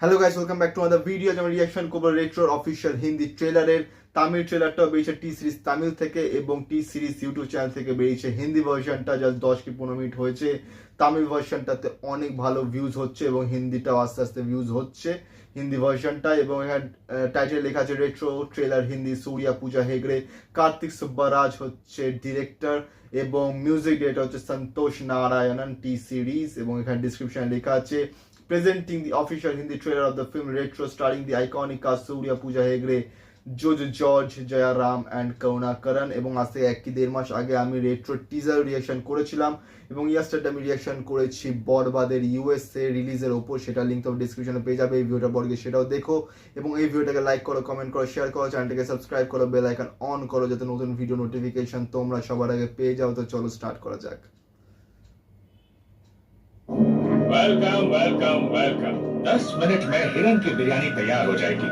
Hello guys, welcome back to other video. আমি reaction করবো রেট্রোর official Hindi ট্রেলারের। Tamil ট্রেলারটাও বেরিয়েছে টি সিরিজ তামিল থেকে এবং টি সিরিজ ইউটিউব চ্যানেল থেকে বেরিয়েছে হিন্দি ভার্সনটা। জাস্ট 10 কি 15 মিনিট হয়েছে। তামিল ভার্সনটাতে অনেক ভালো ভিউজ হচ্ছে এবং হিন্দিটাও আস্তে আস্তে ভিউজ হচ্ছে হিন্দি ভার্সনটা। এবং এখানে টাইটেল লেখা আছে রেট্রো ট্রেলার হিন্দি, সূর্যা পূজা হেগড়ে, কার্তিক সুব্বারাজ হচ্ছে ডিরেক্টর এবং মিউজিক ডিরেক্টর হচ্ছে সন্তোষ নারায়ণন টি সিরিজ। এবং এখানে ডিসক্রিপশনে লেখা আছে presenting the official Hindi trailer of the film Retro, starring the iconic cast Surya Pooja Hegde, Jojo George, Jaya Ram and Karuna Karan। এবং আজ থেকে 1-1.5 মাস আগে আমি রেট্রো টিজার রিয়াকশন করেছিলাম এবং ইয়াস্টারডে আমি রিয়াকশন করেছি বরবাদের ইউএসএ রিলিজের ওপর। সেটা লিঙ্ক তো ডিসক্রিপশনে পেয়ে যাবে। এই ভিডিওটা পরে সেটাও দেখো এবং এই ভিডিওটাকে লাইক করো, কমেন্ট করো, শেয়ার করো, চ্যানেলটাকে সাবস্ক্রাইব করো, বেল আইকন অন করো যাতে নতুন ভিডিও নোটিফিকেশন তোমরা সবার আগে পেয়ে যাও। তো চলো স্টার্ট করা যাক। Welcome welcome welcome. 10 मिनट में हिरन की बिरयानी तैयार हो जाएगी।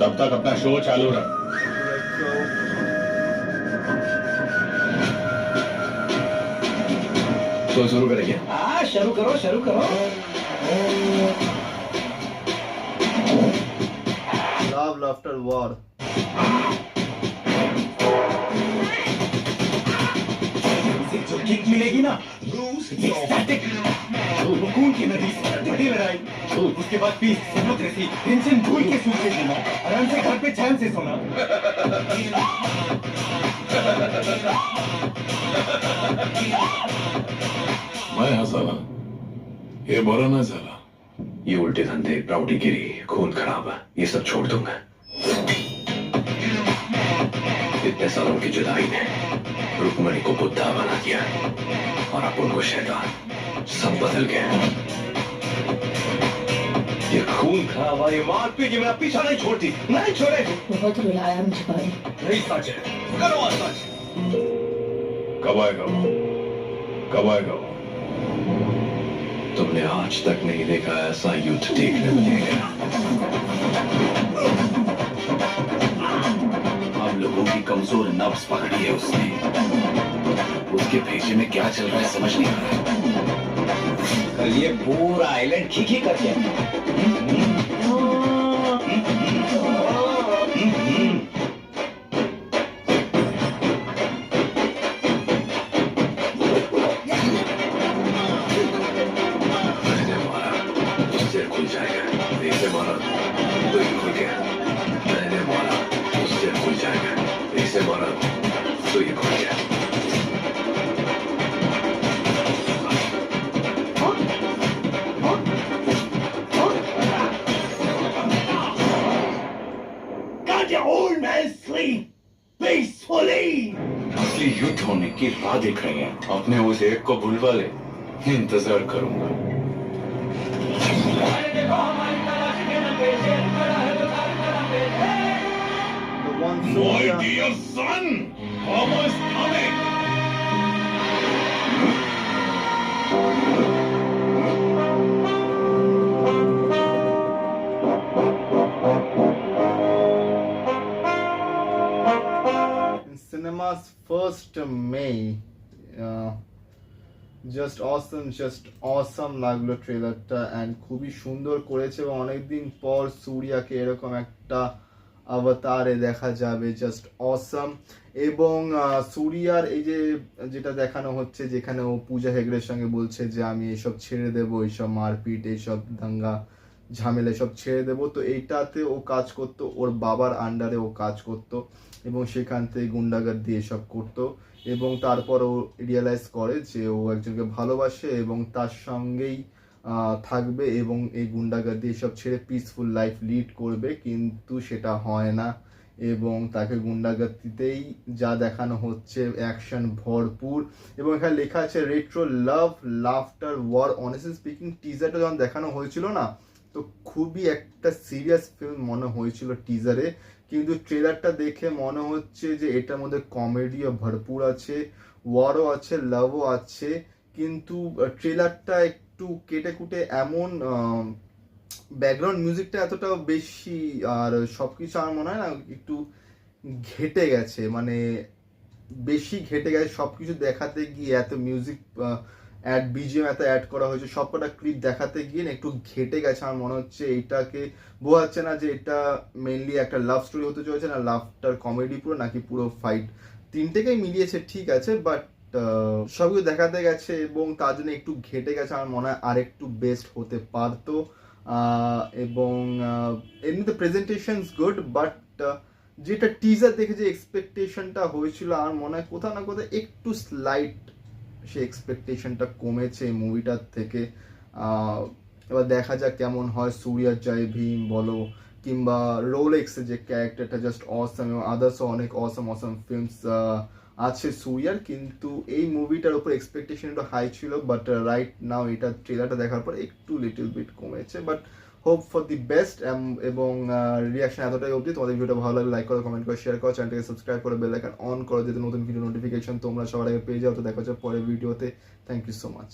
तब तक अपना शो चालू रख। तो शुरू करेंगे। हाँ, शुरू करो शुरू करो। Love laughter war. जो किक मिलेगी ना, स्टैटिक, सुकून की नदी, बड़ी लड़ाई, उसके बाद पीस, डेमोक्रेसी, टेंशन भूल के सूखे जीना, आराम से घर पे चैन से सोना। मैं हंसाना, ये बुरा ना चला। ये उल्टे धंधे, प्राउडीगिरी, खून खराब, ये सब छोड़ दूंगा। इतने सालों की जुदाई ने रुक्मणी को बुद्धा बना दिया और अपन को शैतान। सब बदल गया। ये खून खराबा, ये मारपीट, ये मेरा पीछा नहीं छोड़ती, नहीं छोड़ेगी। बहुत रुलाया मुझे भाई। नहीं सच है, करो आज सच। कब आएगा वो? कब आएगा वो? तुमने आज तक नहीं देखा ऐसा युद्ध देखने मिलेगा। अब लोगों की कमजोर नब्ज पकड़ी है उसने। उसके भेजे में क्या चल रहा है समझ नहीं आ रहा है। कल ये पूरा आइलैंड खी करके मैंने मारा तो सिर खुल जाएगा। ऐसे मारा तो ये खुल गया। मैंने मारा तो सिर खुल जाएगा। ऐसे मारा तो ये खुल गया। Can't the old man sleep peacefully? असली युद्ध होने की राह देख रहे हैं। अपने उस एक को बुलवा ले, इंतजार करूंगा। The one My Surya. dear son, Mama is coming. In cinemas 1st May. Just অসম লাগলো ট্রেলারটা অ্যান্ড খুবই সুন্দর করেছে এবং অনেকদিন পর সূর্যাকে এরকম একটা অবতারে দেখা যাবে। জাস্ট অসম। এবং সূর্যার এই যে যেটা দেখানো হচ্ছে যেখানে ও পূজা হেগড়ের সঙ্গে বলছে যে আমি এসব ছেড়ে দেবো, এইসব মারপিট, এইসব দাঙ্গা ঝামেলা সব ছেড়ে দেবো। তো এইটাতে ও কাজ করতো, ওর বাবার আন্ডারে ও কাজ করতো এবং সেখান থেকে গুন্ডাগার্দি এসব করতো এবং তারপর ও রিয়েলাইজ করে যে ও একজনকে ভালোবাসে এবং তার সঙ্গেই থাকবে এবং এই গুন্ডাগার্দি এসব ছেড়ে পিসফুল লাইফ লিড করবে, কিন্তু সেটা হয় না এবং তাকে গুন্ডাগার্দিতেই যা দেখানো হচ্ছে অ্যাকশন ভরপুর। এবং এখানে লেখা আছে রেট্রো লাভ লাফটার ওয়ার। অনেস্টলি স্পিকিং টিজারটা যখন দেখানো হয়েছিল না, তো খুবই একটা সিরিয়াস ফিল্ম মনে হয়েছিল টিজারে, কিন্তু ট্রেলারটা দেখে মনে হচ্ছে যে এটার মধ্যে কমেডিও ভরপুর আছে, ওয়ারও আছে, লাভও আছে। কিন্তু ট্রেলারটা একটু কেটে কুটে এমন ব্যাকগ্রাউন্ড মিউজিকটা এতটাও বেশি আর সবকিছু আমার মনে হয় না একটু ঘেটে গেছে, মানে বেশি ঘেটে গেছে সবকিছু দেখাতে গিয়ে। এত মিউজিক বিজিএম এত অ্যাড করা হয়েছে, সবকটা ক্লিপ দেখাতে গিয়ে না একটু ঘেটে গেছে। আমার মনে হচ্ছে এইটাকে বোঝাচ্ছে না যে এটা মেনলি একটা লাভ স্টোরি হতে চলেছে, না লাভটার কমেডি পুরো, নাকি পুরো ফাইট, তিনটেকেই মিলিয়েছে ঠিক আছে, বাট সবকিছু দেখাতে গেছে এবং তার জন্য একটু ঘেটে গেছে। আমার মনে হয় আরেকটু বেস্ট হতে পারতো। এবং এমনিতে প্রেজেন্টেশনস গুড, বাট যেটা টিজার দেখে যে এক্সপেকটেশনটা হয়েছিল, আমার মনে হয় কোথাও না কোথাও একটু স্লাইট সে এক্সপেকটেশনটা কমেছে এই মুভিটার থেকে। এবার দেখা যাক কেমন হয়। সূর্যার জয় ভীম বলো কিংবা রোলেক্সের যে ক্যারেক্টারটা জাস্ট অসাম, এবং আদার্সও অনেক অসাম ফিল্মস আছে সূর্যার, কিন্তু এই মুভিটার উপর এক্সপেকটেশন একটু হাই ছিল, বাট রাইট নাও এটা ট্রেলারটা দেখার পর একটু লিটল বিট কমেছে। But hope for the best. এবং রিয়াকশন এতটাই অবধি। তোমাদের ভিডিওটা ভালো লাগলে লাইক করো, কমেন্ট করো, শেয়ার করো, চ্যানেলটাকে সাবস্ক্রাইব করে বেল আইকন অন করো যাতে নতুন ভিডিও নোটিফিকেশন তোমরা সবার আগে পেয়ে যাও। তো দেখা হচ্ছে পরের ভিডিওতে। Thank you so much.